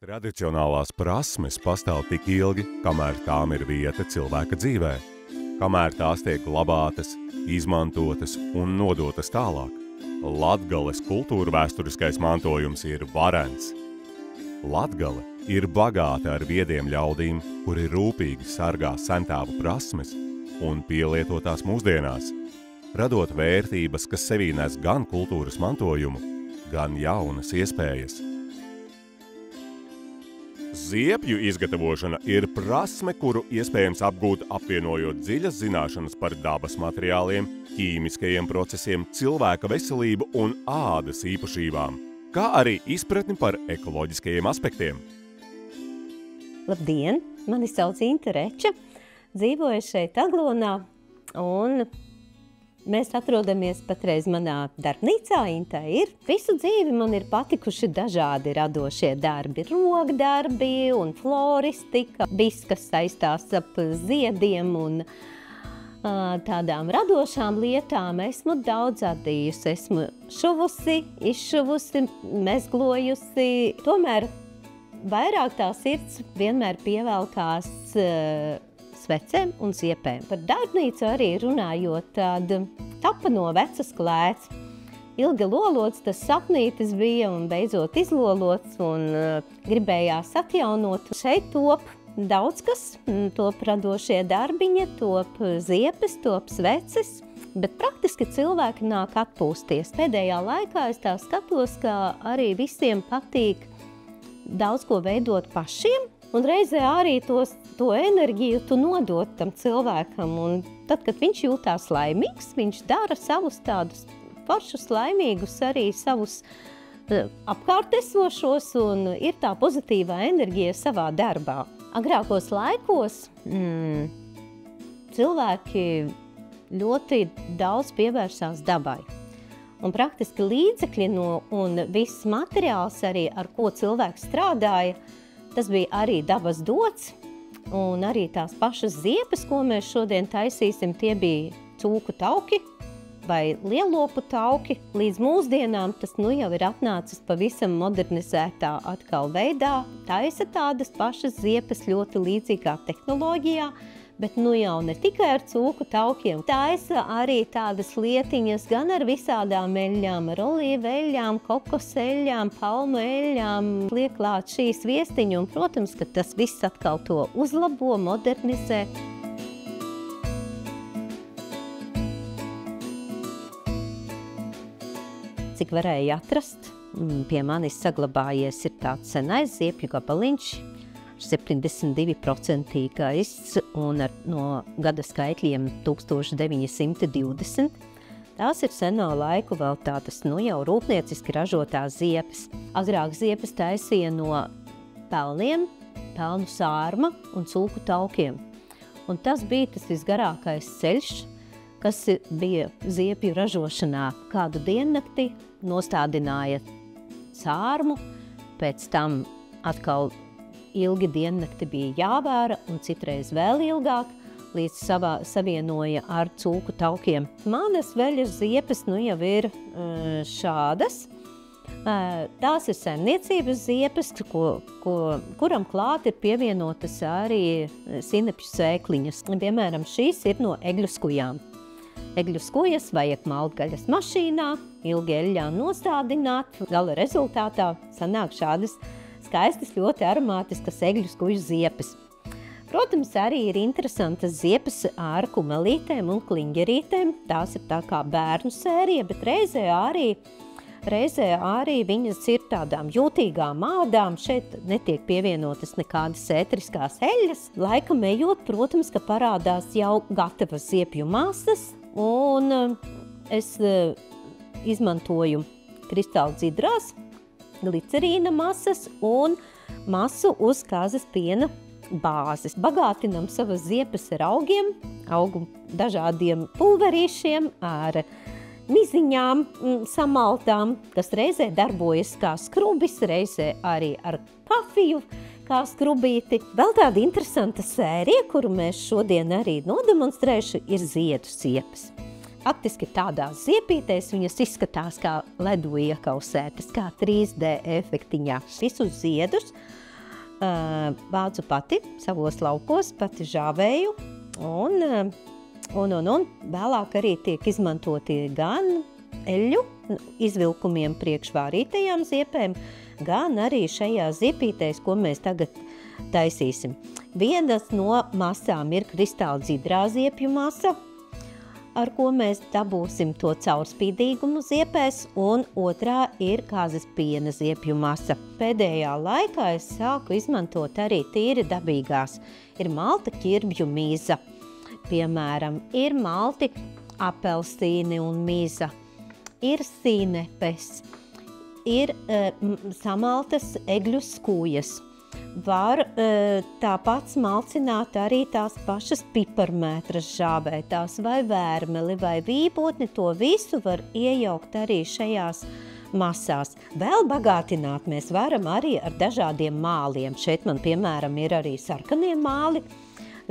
Tradicionālās prasmes pastāv tik ilgi, kamēr tām ir vieta cilvēka dzīvē, kamēr tās tiek glabātas, izmantotas un nodotas tālāk. Latgales kultūrvēsturiskais mantojums ir varens. Latgale ir bagāta ar viediem ļaudīm, kuri rūpīgi sargā sentāvu prasmes un pielietotās mūsdienās, radot vērtības, kas sevī nes gan kultūras mantojumu, gan jaunas iespējas. Ziepju izgatavošana ir prasme, kuru iespējams apgūt apvienojot dziļas zināšanas par dabas materiāliem, ķīmiskajiem procesiem, cilvēka veselību un ādas īpašībām, kā arī izpratni par ekoloģiskajiem aspektiem. Labdien! Mani sauc Inte Reča, dzīvoju šeit Aglonā, un mēs atrodamies patreiz manā darbnīcā. Intā ir. Visu dzīvi man ir patikuši dažādi radošie darbi, rokdarbi un floristika, viss, kas saistās ap ziediem un tādām radošām lietām. Esmu daudz adījusi, esmu šuvusi, izšuvusi, mezglojusi. Tomēr vairāk tā sirds vienmēr pievelkās svecēm un ziepēm. Par darbnīcu arī runājot, tad tapa no vecas klēts. Ilgi lolots tas sapnītis bija un beidzot izlolots un gribējās atjaunot. Šeit top daudz kas, top radošie darbiņi, top ziepes, top sveces, bet praktiski cilvēki nāk atpūsties. Pēdējā laikā es tā skatos, ka arī visiem patīk daudz ko veidot pašiem, un reizē arī to enerģiju tu nodot tam cilvēkam. Un tad, kad viņš jūtās laimīgs, viņš dara savus tādus foršus laimīgus, arī savus apkārt esošos, un ir tā pozitīvā enerģija savā darbā. Agrākos laikos cilvēki ļoti daudz pievērsās dabai. Un praktiski līdzekļi un viss materiāls arī, ar ko cilvēks strādāja, tas bija arī dabas dots, un arī tās pašas ziepes, ko mēs šodien taisīsim, tie bija cūku tauki vai lielopu tauki. Līdz mūsdienām tas nu jau ir atnācis pavisam modernizētā atkal veidā, taisa tādas pašas ziepes ļoti līdzīgā tehnoloģijā, bet nu jau ne tikai ar cūku taukiem. Taisa arī tādas lietiņas gan ar visādām eļļām, ar olīvu eļļām, kokos eļļām, palmu eļļām. Liek klāt šīs viestiņu, un, protams, ka tas viss atkal to uzlabo, modernizē. Cik varēja atrast, pie manis saglabājies ir tāds senais ziepju gabaliņš, 72% un no gada skaitļiem 1920. Tās ir senā laiku vēl tādas, nu jau rūpnieciski ražotās ziepes. Agrāk ziepes taisīja no pelniem, pelnu sārma un cūku taukiem. Un tas bija tas visgarākais ceļš, kas bija ziepju ražošanā. Kādu diennakti nostādināja sārmu, pēc tam atkal ilgi diennakti bija jāvēra un citreiz vēl ilgāk, līdz savienoja ar cūku taukiem. Manas veļas ziepes nu jau ir šādas. Tās ir saimniecības ziepes, kuram klāt ir pievienotas arī sinepju sēkliņas. Piemēram, šīs ir no egļu skujām. Egļu skujas vajag malt gaļas mašīnā, ilgi eļļā nostādināt. Gala rezultātā sanāk šādas skaistas, ļoti aromātiskas egļu skuju ziepes. Protams, arī ir interesantas ziepes ar kumelītēm un kliņģerītēm. Tās ir tā kā bērnu sērija, bet reizē arī viņas ir tādām jūtīgām ādām. Šeit netiek pievienotas nekādas ētriskās eļļas. Laikam ejot, protams, ka parādās jau gatavas ziepju masas, un es izmantoju kristāli dzidrās glicerīna masas un masu uz kāzas piena bāzes. Bagātinam savas ziepes ar augiem, augu dažādiem pulverīšiem, ar miziņām samaltām, kas reizē darbojas kā skrubis, reizē arī ar kafiju kā skrubīti. Vēl tāda interesanta sērija, kuru mēs šodien arī nodemonstrēšu, ir ziedu ziepes. Faktiski tādās ziepītēs viņas izskatās kā ledu iekausētas, kā 3D efektiņā. Visus ziedus vācu pati savos laukos, pati žāvēju, un vēlāk arī tiek izmantoti gan eļļu izvilkumiem priekš vārītajām ziepēm, gan arī šajās ziepītēs, ko mēs tagad taisīsim. Vienas no masām ir kristāla dzidrā ziepju masa, ar ko mēs dabūsim to caurspīdīgumu ziepēs, un otrā ir kāzas piena ziepju masa. Pēdējā laikā es sāku izmantot arī tīri dabīgās. Ir malta ķirbju mīza, piemēram, ir malti apelsīni un mīza, ir sīnepes, ir samaltas egļu skūjas. Var tāpat smalcināt arī tās pašas piparmētras žāvētās vai vērmeli vai vībotni, to visu var iejaukt arī šajās masās. Vēl bagātināt mēs varam arī ar dažādiem māliem. Šeit man, piemēram, ir arī sarkanie māli,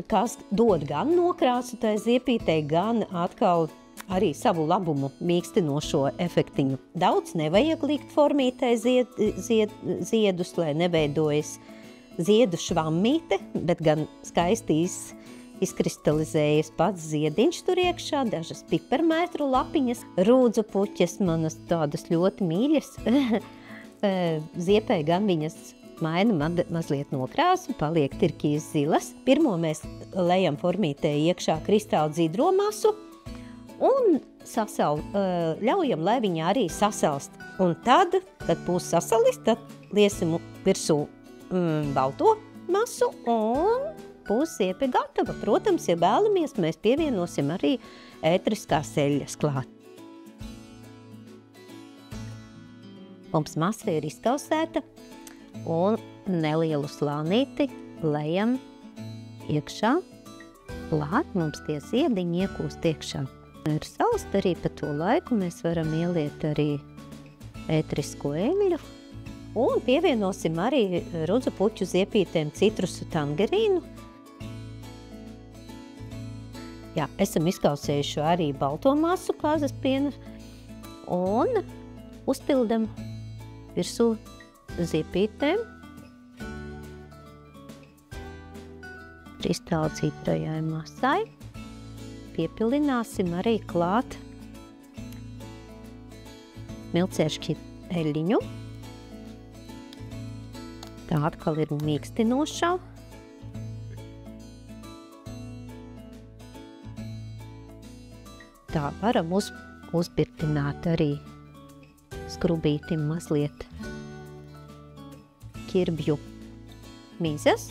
kas dod gan nokrāsu tai ziepītei, gan atkal arī savu labumu mīkstinošo efektiņu. Daudz nevajag likt formītē ziedus, lai neveidojas ziedu švammīte, bet gan skaisti izkristalizējas pats ziediņš tur iekšā, dažas piparmētru lapiņas, rūdzu puķes, manas tādas ļoti mīļas. Ziepē gan viņas maina mazliet nokrāsu, paliek tirkīs zilas. Pirmo mēs lejam formītē iekšā kristāla dzidro masu un ļaujam, lai viņa arī sasalst. Un tad, kad būs sasalis, tad liesim virsū balto masu un būs ziepe gatava. Protams, ja vēlamies, mēs pievienosim arī ētriskās eļļas klāt. Mums masa ir izkausēta un nelielu slānīti lejam iekšā. Klāt mums tie ziediņi iekūst iekšā. Ir salst arī pa to laiku, mēs varam ieliet arī ētrisko eļļu. Un pievienosim arī rudzu puķu ziepītēm citrusu tangerīnu. Jā, esam izkausējuši arī balto masu kāzas piena un uzpildam virsū ziepītēm kristāla dzidrajai masai. Piepilināsim arī klāt milcēšķi eļļiņu. Tā atkal ir mīkstinošā. Tā varam uzbirtināt arī skrubītim mazliet ķirbju mīzes.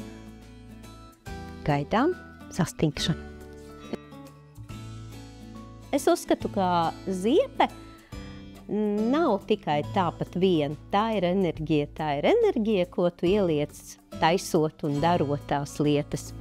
Gaidām sastingšanu. Es uzskatu, ka ziepe nav tikai tāpat vien. Tā ir enerģija, ko tu ieliec taisot un darot tās lietas.